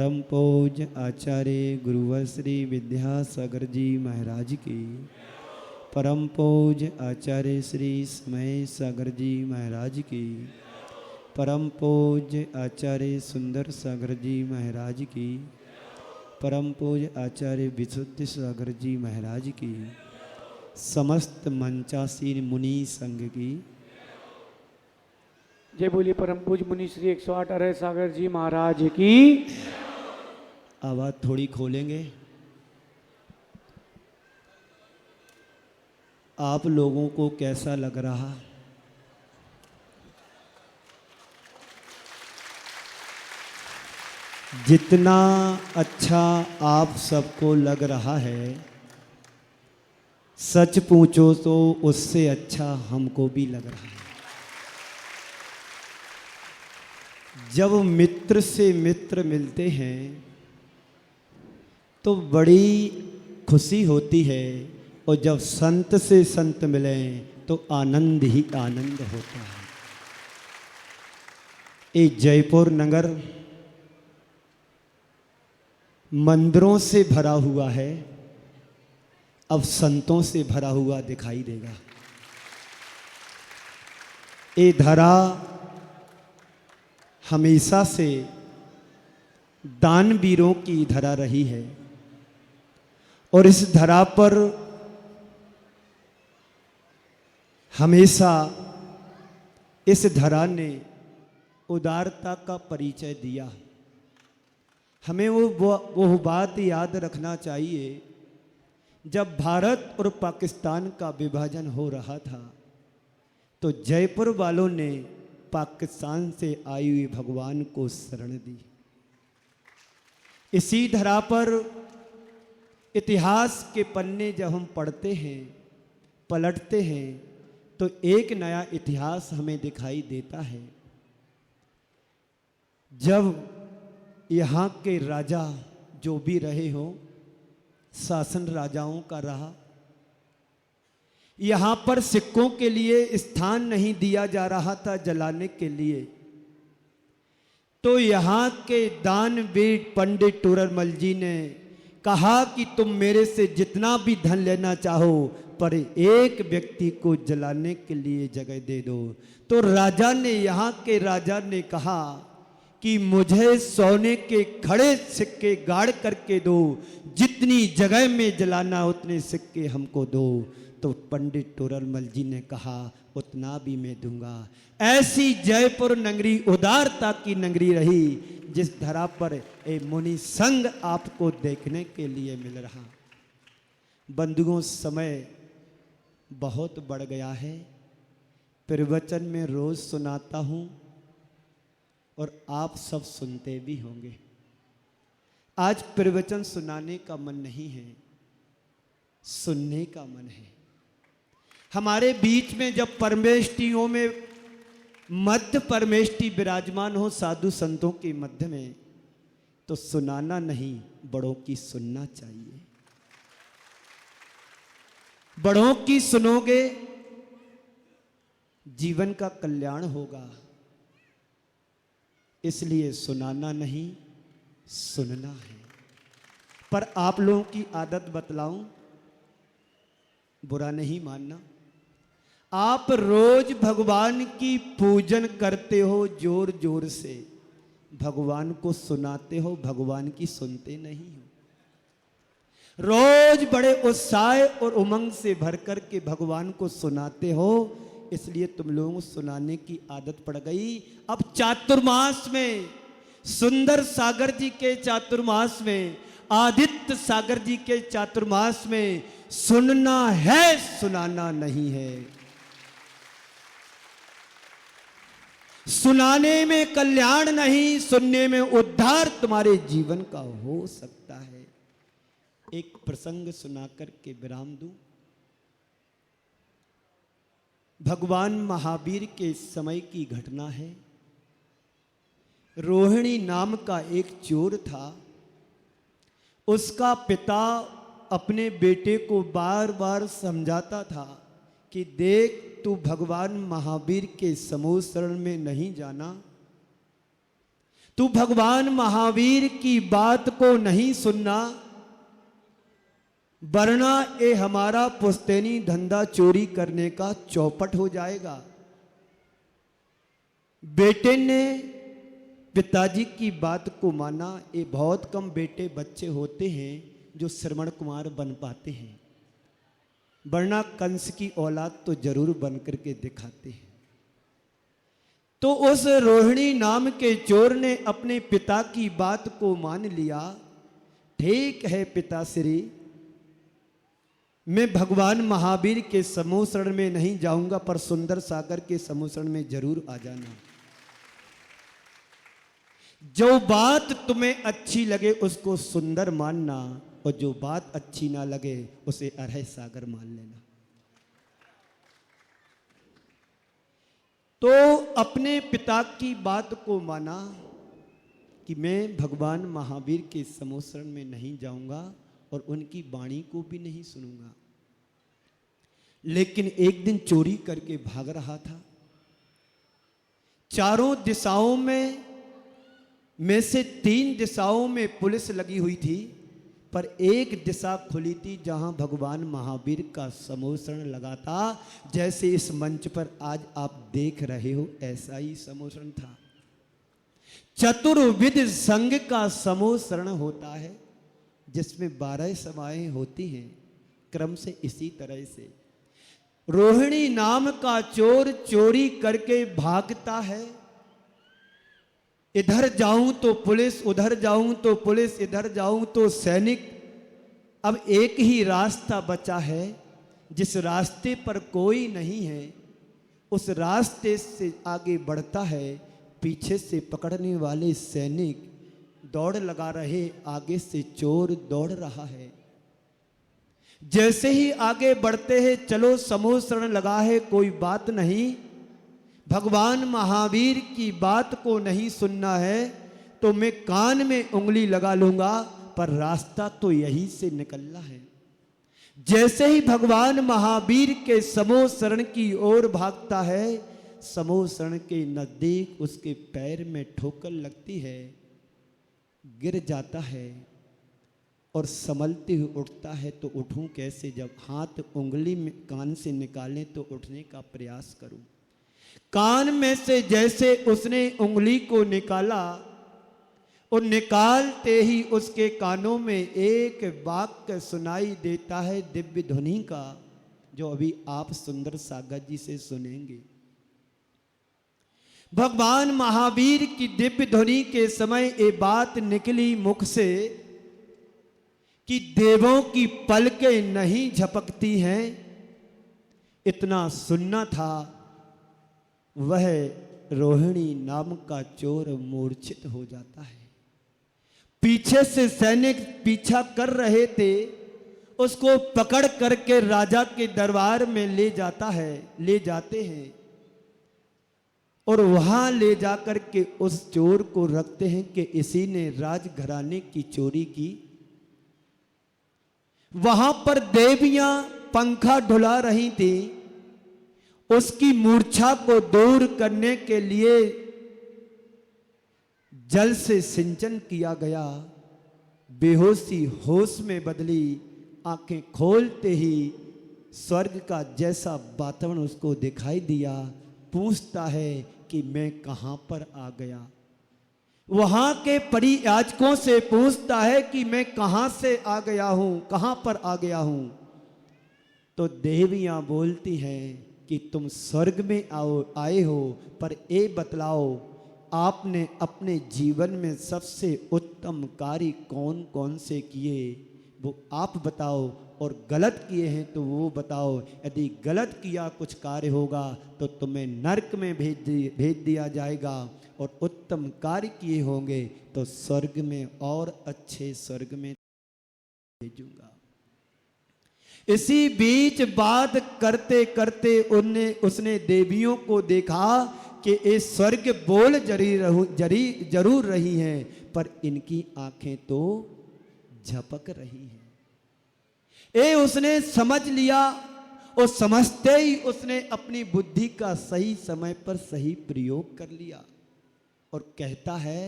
परम पूज्य आचार्य गुरुवर श्री विद्यासागर जी महाराज की, परम पूज्य आचार्य श्री समय सागर जी महाराज की, परम पूज्य आचार्य सुंदर सागर जी महाराज की, परम पूज्य आचार्य विशुद्ध सागर जी महाराज की, समस्त मंचासीन मुनि संघ की जय बोलिए। परम पूज्य मुनि श्री 108 अरय सागर जी महाराज की। आवाज थोड़ी खोलेंगे। आप लोगों को कैसा लग रहा? जितना अच्छा आप सबको लग रहा है, सच पूछो तो उससे अच्छा हमको भी लग रहा है। जब मित्र से मित्र मिलते हैं तो बड़ी खुशी होती है, और जब संत से संत मिलें तो आनंद ही आनंद होता है। ये जयपुर नगर मंदिरों से भरा हुआ है, अब संतों से भरा हुआ दिखाई देगा। ये धरा हमेशा से दानवीरों की धरा रही है, और इस धरा पर हमेशा इस धरा ने उदारता का परिचय दिया। हमें वो बात याद रखना चाहिए, जब भारत और पाकिस्तान का विभाजन हो रहा था तो जयपुर वालों ने पाकिस्तान से आई हुई भगवान को शरण दी। इसी धरा पर इतिहास के पन्ने जब हम पढ़ते हैं, पलटते हैं, तो एक नया इतिहास हमें दिखाई देता है। जब यहाँ के राजा जो भी रहे हो, शासन राजाओं का रहा, यहाँ पर सिक्कों के लिए स्थान नहीं दिया जा रहा था जलाने के लिए, तो यहाँ के दानवीर पंडित टूररमल जी ने कहा कि तुम मेरे से जितना भी धन लेना चाहो, पर एक व्यक्ति को जलाने के लिए जगह दे दो। तो राजा ने, यहाँ के राजा ने कहा कि मुझे सोने के खड़े सिक्के गाड़ करके दो, जितनी जगह में जलाना उतने सिक्के हमको दो। तो पंडित टूररमल जी ने कहा उतना भी मैं दूंगा। ऐसी जयपुर नगरी उदारता की नगरी रही, जिस धरा पर ए मुनि संघ आपको देखने के लिए मिल रहा। बंधुओं, समय बहुत बढ़ गया है। प्रवचन में रोज सुनाता हूँ और आप सब सुनते भी होंगे। आज प्रवचन सुनाने का मन नहीं है, सुनने का मन है। हमारे बीच में जब परमेष्टियों में मध्य परमेष्टि विराजमान हो, साधु संतों के मध्य में, तो सुनाना नहीं, बड़ों की सुनना चाहिए। बड़ों की सुनोगे, जीवन का कल्याण होगा। इसलिए सुनाना नहीं, सुनना है। पर आप लोगों की आदत बतलाऊं, बुरा नहीं मानना। आप रोज भगवान की पूजन करते हो, जोर जोर से भगवान को सुनाते हो, भगवान की सुनते नहीं हो। रोज बड़े उत्साह और उमंग से भर कर के भगवान को सुनाते हो, इसलिए तुम लोगों को सुनाने की आदत पड़ गई। अब चातुर्मास में, सुंदर सागर जी के चातुर्मास में, आदित्य सागर जी के चातुर्मास में सुनना है, सुनाना नहीं है। सुनाने में कल्याण नहीं, सुनने में उद्धार तुम्हारे जीवन का हो सकता है। एक प्रसंग सुनाकर के विराम दूं। भगवान महावीर के समय की घटना है। रोहिणी नाम का एक चोर था। उसका पिता अपने बेटे को बार बार समझाता था कि देख, तू भगवान महावीर के समूह शरण में नहीं जाना तू भगवान महावीर की बात को नहीं सुनना, वरना ये हमारा पुश्तैनी धंधा चोरी करने का चौपट हो जाएगा। बेटे ने पिताजी की बात को माना। ये बहुत कम बेटे बच्चे होते हैं जो श्रवण कुमार बन पाते हैं, वरना कंस की औलाद तो जरूर बन करके दिखाते हैं। तो उस रोहिणी नाम के चोर ने अपने पिता की बात को मान लिया। ठीक है पिताश्री, मैं भगवान महावीर के समूह शरण में नहीं जाऊंगा, पर सुंदर सागर के समूह शरण में जरूर आ जाना। जो बात तुम्हें अच्छी लगे उसको सुंदर मानना, और जो बात अच्छी ना लगे उसे अरह सागर मान लेना। तो अपने पिता की बात को माना कि मैं भगवान महावीर के समूह शरण में नहीं जाऊंगा और उनकी वाणी को भी नहीं सुनूंगा। लेकिन एक दिन चोरी करके भाग रहा था। चारों दिशाओं में से 3 दिशाओं में पुलिस लगी हुई थी, पर एक दिशा खुली थी जहां भगवान महावीर का समूह शरण लगा था। जैसे इस मंच पर आज आप देख रहे हो, ऐसा ही समूह शरण था। चतुर्विध संघ का समूह शरण होता है, जिसमें 12 सभाएं होती हैं क्रम से। इसी तरह से रोहिणी नाम का चोर चोरी करके भागता है। इधर जाऊं तो पुलिस, उधर जाऊं तो पुलिस, इधर जाऊं तो सैनिक। अब एक ही रास्ता बचा है, जिस रास्ते पर कोई नहीं है, उस रास्ते से आगे बढ़ता है। पीछे से पकड़ने वाले सैनिक दौड़ लगा रहे, आगे से चोर दौड़ रहा है। जैसे ही आगे बढ़ते हैं, चलो समूह शरण लगा है, कोई बात नहीं, भगवान महावीर की बात को नहीं सुनना है तो मैं कान में उंगली लगा लूंगा, पर रास्ता तो यहीं से निकलना है। जैसे ही भगवान महावीर के समूह शरण की ओर भागता है, समूह शरण के नजदीक उसके पैर में ठोकर लगती है, गिर जाता है और संभलते हुए उठता है। तो उठूं कैसे, जब हाथ उंगली में कान से निकालें तो उठने का प्रयास करूं। कान में से जैसे उसने उंगली को निकाला, और निकालते ही उसके कानों में एक वाक्य सुनाई देता है दिव्य ध्वनि का, जो अभी आप सुंदर सागर जी से सुनेंगे। भगवान महावीर की दिव्य ध्वनि के समय ये बात निकली मुख से कि देवों की पलकें नहीं झपकती हैं। इतना सुनना था, वह रोहिणी नाम का चोर मूर्छित हो जाता है। पीछे से सैनिक पीछा कर रहे थे, उसको पकड़ करके राजा के दरबार में ले जाते हैं, और वहां ले जाकर के उस चोर को रखते हैं कि इसी ने राजघराने की चोरी की। वहां पर देवियां पंखा ढुला रही थी। उसकी मूर्छा को दूर करने के लिए जल से सिंचन किया गया। बेहोशी होश में बदली। आंखें खोलते ही स्वर्ग का जैसा वातावरण उसको दिखाई दिया। पूछता है कि मैं कहां पर आ गया। वहां के परियाजकों से पूछता है कि मैं कहां से आ गया हूं, कहां पर आ गया हूं। तो देवियां बोलती हैं कि तुम स्वर्ग में आए हो, पर ये बतलाओ आपने अपने जीवन में सबसे उत्तम कार्य कौन कौन से किए, वो आप बताओ, और गलत किए हैं तो वो बताओ। यदि गलत किया कुछ कार्य होगा तो तुम्हें नरक में भेज दिया जाएगा, और उत्तम कार्य किए होंगे तो स्वर्ग में और अच्छे स्वर्ग में भेजूंगा। इसी बीच बात करते करते उसने देवियों को देखा कि ये स्वर्ग बोल जरूर रही हैं, पर इनकी आंखें तो झपक रही हैं। ये उसने समझ लिया, और समझते ही उसने अपनी बुद्धि का सही समय पर सही प्रयोग कर लिया, और कहता है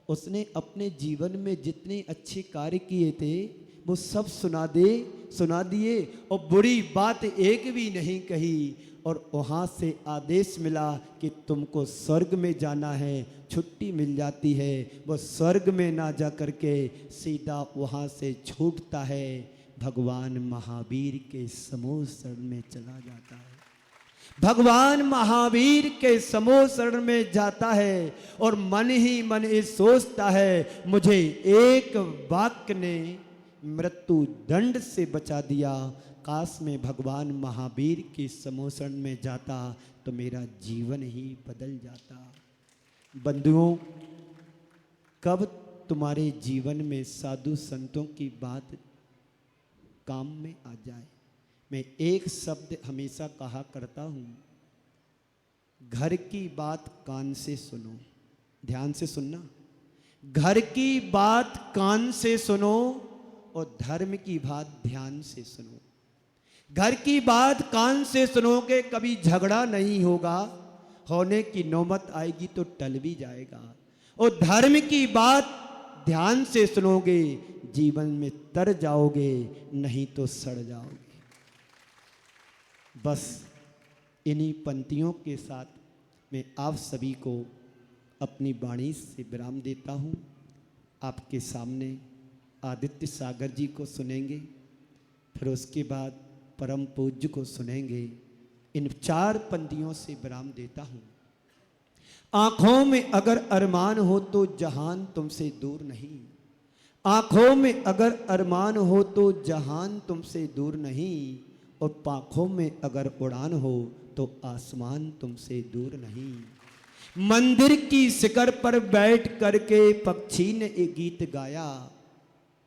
उसने अपने जीवन में जितने अच्छे कार्य किए थे वो सब सुना दिए और बुरी बात एक भी नहीं कही। और वहाँ से आदेश मिला कि तुमको स्वर्ग में जाना है, छुट्टी मिल जाती है। वो स्वर्ग में ना जा करके सीधा वहाँ से छूटता है, भगवान महावीर के समूह शरण में चला जाता है। भगवान महावीर के समूह शरण में जाता है और मन ही मन ये सोचता है, मुझे एक वाक्य ने मृत्यु दंड से बचा दिया। काश में भगवान महावीर के समूह शरण में जाता तो मेरा जीवन ही बदल जाता। बंधुओं, कब तुम्हारे जीवन में साधु संतों की बात काम में आ जाए। मैं एक शब्द हमेशा कहा करता हूँ, घर की बात कान से सुनो। ध्यान से सुनना, घर की बात कान से सुनो और धर्म की बात ध्यान से सुनो। घर की बात कान से सुनोगे कभी झगड़ा नहीं होगा, होने की नौबत आएगी तो टल भी जाएगा। और धर्म की बात ध्यान से सुनोगे जीवन में तर जाओगे, नहीं तो सड़ जाओगे। बस इन्हीं पंक्तियों के साथ मैं आप सभी को अपनी वाणी से विराम देता हूँ। आपके सामने आदित्य सागर जी को सुनेंगे, फिर उसके बाद परम पूज्य को सुनेंगे। इन 4 पंक्तियों से विराम देता हूँ। आंखों में अगर अरमान हो तो जहान तुमसे दूर नहीं। आंखों में अगर अरमान हो तो जहान तुमसे दूर नहीं। और पाँखों में अगर उड़ान हो तो आसमान तुमसे दूर नहीं। मंदिर की शिखर पर बैठ करके पक्षी ने एक गीत गाया।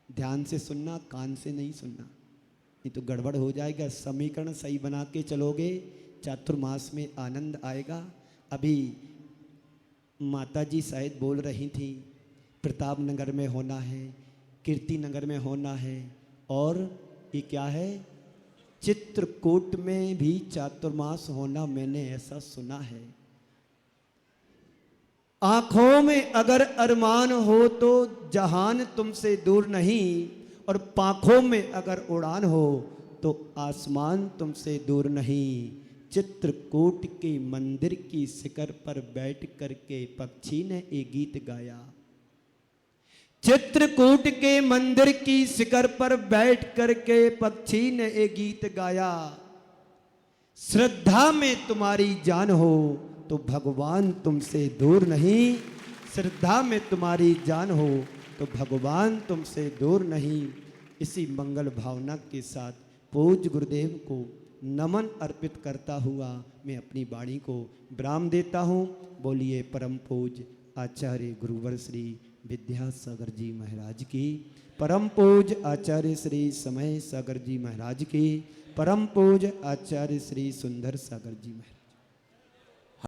ध्यान से सुनना, कान से नहीं सुनना, नहीं तो गड़बड़ हो जाएगा। समीकरण सही बना के चलोगे, चातुर्मास में आनंद आएगा। अभी माता जी शायद बोल रही थी, प्रताप नगर में होना है, कीर्ति नगर में होना है, और ये क्या है, चित्रकूट में भी चातुर्मास होना, मैंने ऐसा सुना है। आंखों में अगर अरमान हो तो जहान तुमसे दूर नहीं। और पाँखों में अगर उड़ान हो तो आसमान तुमसे दूर नहीं। चित्रकूट के मंदिर की शिखर पर बैठ करके पक्षी ने एक गीत गाया। चित्रकूट के मंदिर की शिखर पर बैठ करके पक्षी ने एक गीत गाया। श्रद्धा में तुम्हारी जान हो तो भगवान तुमसे दूर नहीं। श्रद्धा में तुम्हारी जान हो तो भगवान तुमसे दूर नहीं। इसी मंगल भावना के साथ पूज्य गुरुदेव को नमन अर्पित करता हुआ मैं अपनी वाणी को विराम देता हूँ। बोलिए परम पूज्य आचार्य गुरुवर श्री विद्यासागर जी महाराज की, परम पूज्य आचार्य श्री समय सागर जी महाराज की, परम पूज्य आचार्य श्री सुंदर सागर जी महाराज।